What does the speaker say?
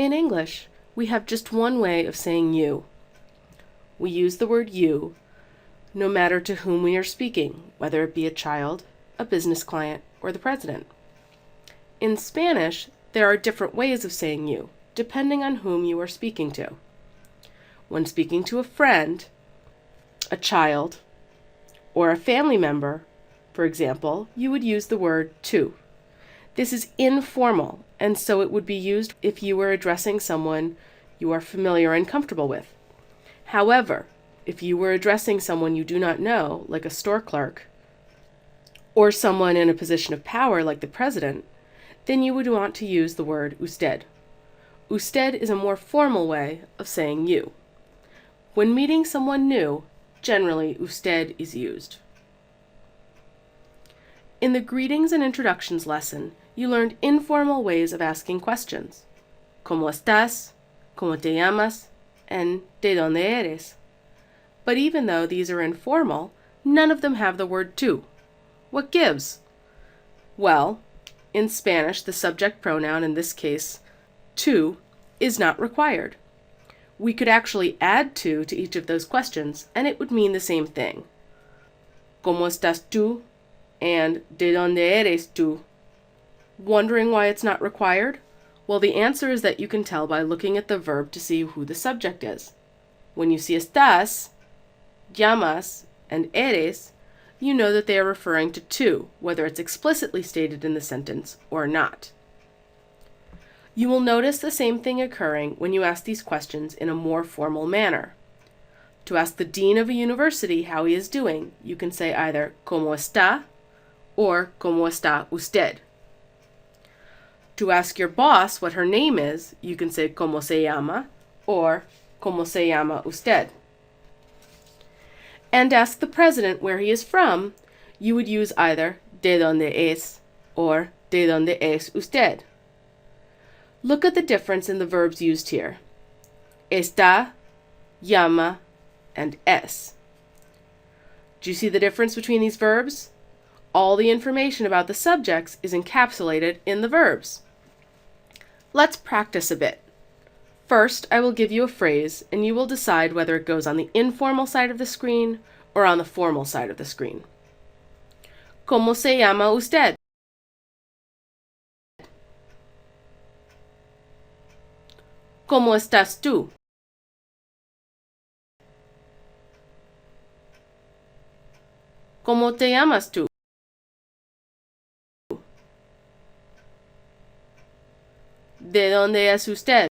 In English, we have just one way of saying you. We use the word you no matter to whom we are speaking, whether it be a child, a business client, or the president. In Spanish, there are different ways of saying you, depending on whom you are speaking to. When speaking to a friend, a child, or a family member, for example, you would use the word tú. This is informal, and so it would be used if you were addressing someone you are familiar and comfortable with. However, if you were addressing someone you do not know, like a store clerk, or someone in a position of power like the president, then you would want to use the word usted. Usted is a more formal way of saying you. When meeting someone new, generally usted is used. In the greetings and introductions lesson, you learned informal ways of asking questions. ¿Cómo estás? ¿Cómo te llamas? And ¿de dónde eres? But even though these are informal, none of them have the word tú. What gives? Well, in Spanish, the subject pronoun, in this case, tú, is not required. We could actually add tú to each of those questions, and it would mean the same thing. ¿Cómo estás tú? And ¿de dónde eres tú? Wondering why it's not required? Well, the answer is that you can tell by looking at the verb to see who the subject is. When you see estás, llamas, and eres, you know that they are referring to tú, whether it's explicitly stated in the sentence or not. You will notice the same thing occurring when you ask these questions in a more formal manner. To ask the dean of a university how he is doing, you can say either ¿Cómo está? Or ¿Cómo está usted? To ask your boss what her name is, you can say ¿Cómo se llama? Or ¿Cómo se llama usted? And ask the president where he is from, you would use either ¿De dónde es? Or ¿De dónde es usted? Look at the difference in the verbs used here. Está, llama, and es. Do you see the difference between these verbs? All the information about the subjects is encapsulated in the verbs. Let's practice a bit. First, I will give you a phrase, and you will decide whether it goes on the informal side of the screen or on the formal side of the screen. ¿Cómo se llama usted? ¿Cómo estás tú? ¿Cómo te llamas tú? ¿De dónde es usted?